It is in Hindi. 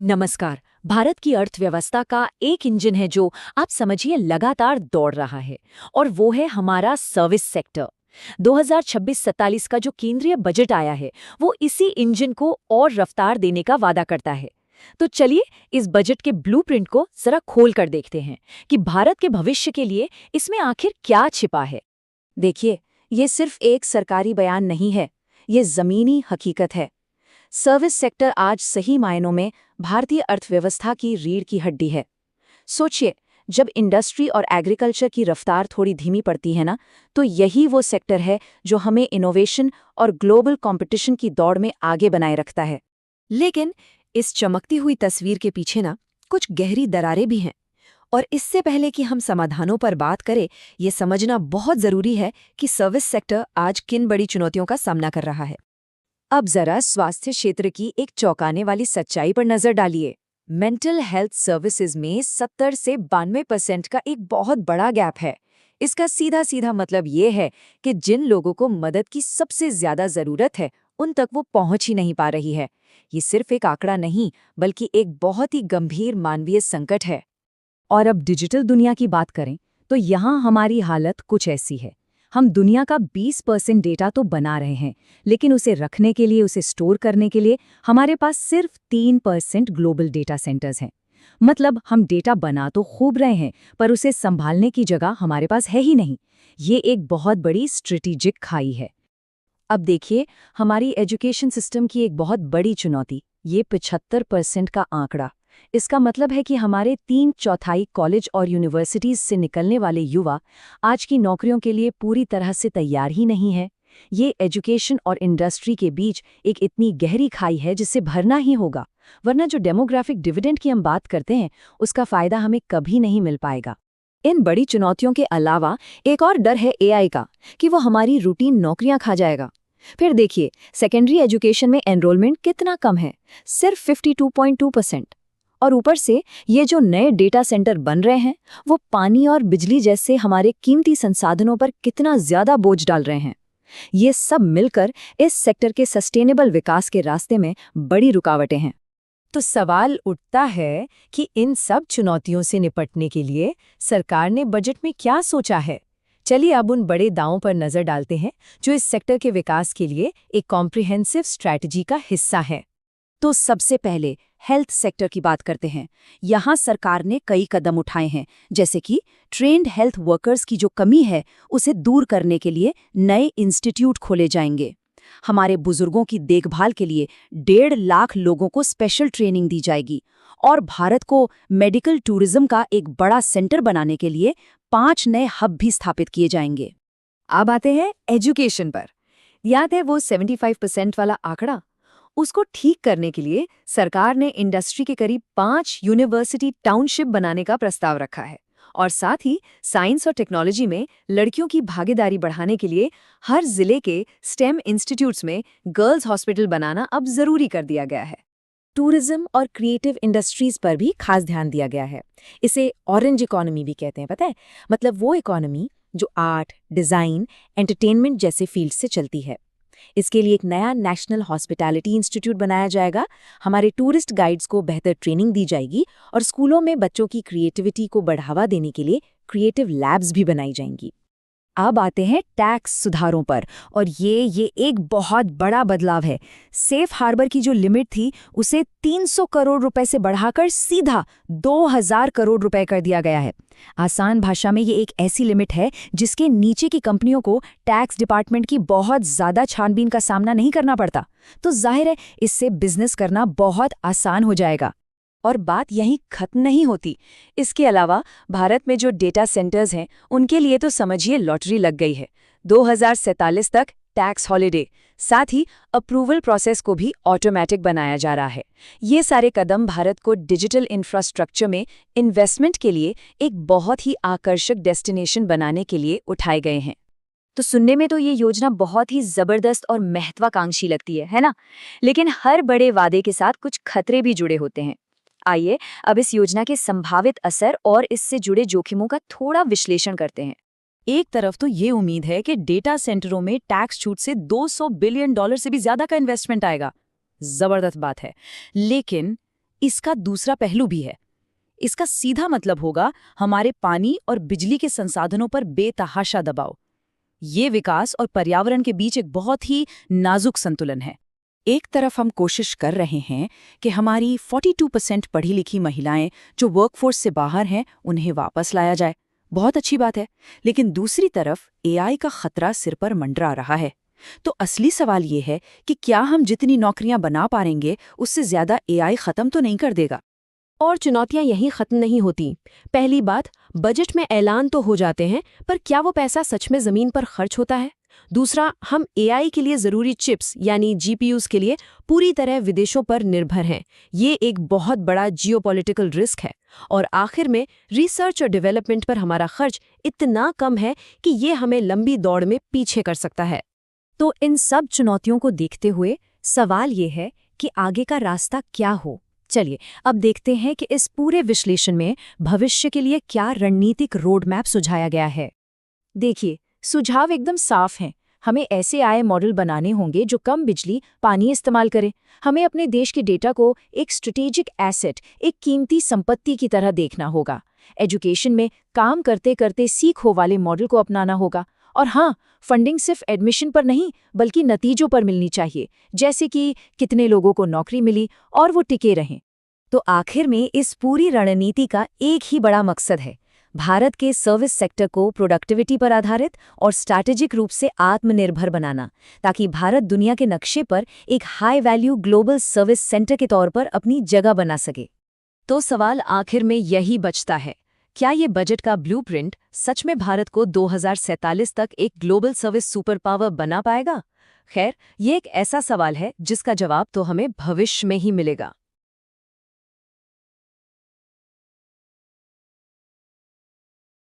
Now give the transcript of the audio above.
नमस्कार। भारत की अर्थव्यवस्था का एक इंजन है जो आप समझिए लगातार दौड़ रहा है, और वो है हमारा सर्विस सेक्टर। 2026-47 का जो केंद्रीय बजट आया है वो इसी इंजन को और रफ्तार देने का वादा करता है। तो चलिए इस बजट के ब्लूप्रिंट को जरा खोल कर देखते हैं कि भारत के भविष्य के लिए इसमें आखिर क्या छिपा है। देखिए, ये सिर्फ एक सरकारी बयान नहीं है, ये जमीनी हकीकत है। सर्विस सेक्टर आज सही मायनों में भारतीय अर्थव्यवस्था की रीढ़ की हड्डी है। सोचिए, जब इंडस्ट्री और एग्रीकल्चर की रफ्तार थोड़ी धीमी पड़ती है ना, तो यही वो सेक्टर है जो हमें इनोवेशन और ग्लोबल कंपटीशन की दौड़ में आगे बनाए रखता है। लेकिन इस चमकती हुई तस्वीर के पीछे ना कुछ गहरी दरारें भी हैं, और इससे पहले कि हम समाधानों पर बात करें, ये समझना बहुत जरूरी है कि सर्विस सेक्टर आज किन बड़ी चुनौतियों का सामना कर रहा है। अब जरा स्वास्थ्य क्षेत्र की एक चौंकाने वाली सच्चाई पर नजर डालिए। मेंटल हेल्थ सर्विसेज में 70 से 92% का एक बहुत बड़ा गैप है। इसका सीधा सीधा मतलब ये है कि जिन लोगों को मदद की सबसे ज्यादा जरूरत है, उन तक वो पहुंच ही नहीं पा रही है। ये सिर्फ एक आंकड़ा नहीं, बल्कि एक बहुत ही गंभीर मानवीय संकट है। और अब डिजिटल दुनिया की बात करें तो यहाँ हमारी हालत कुछ ऐसी है। हम दुनिया का 20% डेटा तो बना रहे हैं, लेकिन उसे रखने के लिए, उसे स्टोर करने के लिए हमारे पास सिर्फ 3% ग्लोबल डेटा सेंटर्स हैं। मतलब हम डेटा बना तो खूब रहे हैं, पर उसे संभालने की जगह हमारे पास है ही नहीं। ये एक बहुत बड़ी स्ट्रेटेजिक खाई है। अब देखिए, हमारी एजुकेशन सिस्टम की एक बहुत बड़ी चुनौती, ये 75% का आंकड़ा। इसका मतलब है कि हमारे 3/4 कॉलेज और यूनिवर्सिटीज से निकलने वाले युवा आज की नौकरियों के लिए पूरी तरह से तैयार ही नहीं है। ये एजुकेशन और इंडस्ट्री के बीच एक इतनी गहरी खाई है जिसे भरना ही होगा, वरना जो डेमोग्राफिक डिविडेंड की हम बात करते हैं उसका फायदा हमें कभी नहीं मिल पाएगा। इन बड़ी चुनौतियों के अलावा एक और डर है एआई का, कि वो हमारी रूटीन नौकरियां खा जाएगा। फिर देखिए, सेकेंडरी एजुकेशन में एनरोलमेंट कितना कम है, सिर्फ 52.2%। और ऊपर से ये जो नए डेटा सेंटर बन रहे हैं, वो पानी और बिजली जैसे हमारे कीमती संसाधनों पर कितना ज्यादा बोझ डाल रहे हैं। ये सब मिलकर इस सेक्टर के सस्टेनेबल विकास के रास्ते में बड़ी रुकावटें हैं। तो सवाल उठता है कि इन सब चुनौतियों से निपटने के लिए सरकार ने बजट में क्या सोचा है। चलिए अब उन बड़े दावों पर नजर डालते हैं जो इस सेक्टर के विकास के लिए एक कॉम्प्रिहेंसिव स्ट्रैटेजी का हिस्सा है। तो सबसे पहले हेल्थ सेक्टर की बात करते हैं। यहाँ सरकार ने कई कदम उठाए हैं, जैसे कि ट्रेन्ड हेल्थ वर्कर्स की जो कमी है उसे दूर करने के लिए नए इंस्टीट्यूट खोले जाएंगे। हमारे बुजुर्गों की देखभाल के लिए 1.5 लाख लोगों को स्पेशल ट्रेनिंग दी जाएगी, और भारत को मेडिकल टूरिज्म का एक बड़ा सेंटर बनाने के लिए 5 नए हब भी स्थापित किए जाएंगे। अब आते हैं एजुकेशन पर। याद है वो 75% वाला आंकड़ा? उसको ठीक करने के लिए सरकार ने इंडस्ट्री के करीब 5 यूनिवर्सिटी टाउनशिप बनाने का प्रस्ताव रखा है, और साथ ही साइंस और टेक्नोलॉजी में लड़कियों की भागीदारी बढ़ाने के लिए हर जिले के स्टेम इंस्टीट्यूट्स में गर्ल्स हॉस्पिटल बनाना अब जरूरी कर दिया गया है। टूरिज्म और क्रिएटिव इंडस्ट्रीज पर भी खास ध्यान दिया गया है। इसे ऑरेंज इकोनॉमी भी कहते हैं, पता है? मतलब वो इकोनॉमी जो आर्ट, डिजाइन, एंटरटेनमेंट जैसे फील्ड से चलती है। इसके लिए एक नया नेशनल हॉस्पिटैलिटी इंस्टीट्यूट बनाया जाएगा, हमारे टूरिस्ट गाइड्स को बेहतर ट्रेनिंग दी जाएगी, और स्कूलों में बच्चों की क्रिएटिविटी को बढ़ावा देने के लिए क्रिएटिव लैब्स भी बनाई जाएंगी। अब आते हैं टैक्स सुधारों पर, और ये एक बहुत बड़ा बदलाव है। सेफ हार्बर की जो लिमिट थी उसे 300 करोड़ रुपए से बढ़ाकर सीधा 2000 करोड़ रुपए कर दिया गया है। आसान भाषा में ये एक ऐसी लिमिट है जिसके नीचे की कंपनियों को टैक्स डिपार्टमेंट की बहुत ज्यादा छानबीन का सामना नहीं करना पड़ता। तो जाहिर है इससे बिजनेस करना बहुत आसान हो जाएगा। और बात यहीं खत्म नहीं होती। इसके अलावा भारत में जो डेटा सेंटर्स हैं उनके लिए तो समझिए लॉटरी लग गई है। 2047 तक टैक्स हॉलिडे, साथ ही अप्रूवल प्रोसेस को भी ऑटोमेटिक बनाया जा रहा है। ये सारे कदम भारत को डिजिटल इंफ्रास्ट्रक्चर में इन्वेस्टमेंट के लिए एक बहुत ही आकर्षक डेस्टिनेशन बनाने के लिए उठाए गए हैं। तो सुनने में तो ये योजना बहुत ही जबरदस्त और महत्वाकांक्षी लगती है ना? लेकिन हर बड़े वादे के साथ कुछ खतरे भी जुड़े होते हैं। आइए अब इस योजना के संभावित असर और इससे जुड़े जोखिमों का थोड़ा विश्लेषण करते हैं। एक तरफ तो ये उम्मीद है कि डेटा सेंटरों में टैक्स छूट से $200 बिलियन से भी ज्यादा का इन्वेस्टमेंट आएगा। जबरदस्त बात है। लेकिन इसका दूसरा पहलू भी है। इसका सीधा मतलब होगा हमारे पानी और बिजली के संसाधनों पर बेतहाशा दबाव। ये विकास और पर्यावरण के बीच एक बहुत ही नाजुक संतुलन है। एक तरफ हम कोशिश कर रहे हैं कि हमारी 42% पढ़ी लिखी महिलाएं जो वर्कफोर्स से बाहर हैं उन्हें वापस लाया जाए। बहुत अच्छी बात है। लेकिन दूसरी तरफ एआई का खतरा सिर पर मंडरा रहा है। तो असली सवाल ये है कि क्या हम जितनी नौकरियां बना पाएंगे उससे ज्यादा एआई खत्म तो नहीं कर देगा। और चुनौतियां यहीं खत्म नहीं होती। पहली बात, बजट में ऐलान तो हो जाते हैं, पर क्या वो पैसा सच में जमीन पर खर्च होता है? दूसरा, हम एआई के लिए जरूरी चिप्स यानी जीपीयूज के लिए पूरी तरह विदेशों पर निर्भर हैं। ये एक बहुत बड़ा जियोपॉलिटिकल रिस्क है। और आखिर में, रिसर्च और डेवलपमेंट पर हमारा खर्च इतना कम है कि ये हमें लंबी दौड़ में पीछे कर सकता है। तो इन सब चुनौतियों को देखते हुए सवाल ये है कि आगे का रास्ता क्या हो। चलिए अब देखते हैं कि इस पूरे विश्लेषण में भविष्य के लिए क्या रणनीतिक रोड मैप सुझाया गया है। देखिए, सुझाव एकदम साफ हैं। हमें ऐसे आय मॉडल बनाने होंगे जो कम बिजली, पानी इस्तेमाल करें। हमें अपने देश के डेटा को एक स्ट्रेटेजिक एसेट, एक कीमती संपत्ति की तरह देखना होगा। एजुकेशन में काम करते करते सीखो वाले मॉडल को अपनाना होगा। और हाँ, फंडिंग सिर्फ एडमिशन पर नहीं बल्कि नतीजों पर मिलनी चाहिए, जैसे कि कितने लोगों को नौकरी मिली और वो टिके रहें। तो आखिर में इस पूरी रणनीति का एक ही बड़ा मकसद है, भारत के सर्विस सेक्टर को प्रोडक्टिविटी पर आधारित और स्ट्रैटेजिक रूप से आत्मनिर्भर बनाना, ताकि भारत दुनिया के नक्शे पर एक high value global service centre के तौर पर अपनी जगह बना सके। तो सवाल आखिर में यही बचता है, क्या ये बजट का ब्लूप्रिंट सच में भारत को 2047 तक एक ग्लोबल सर्विस सुपर पावर बना पाएगा? खैर, ये एक ऐसा सवाल है जिसका जवाब तो हमें भविष्य में ही मिलेगा।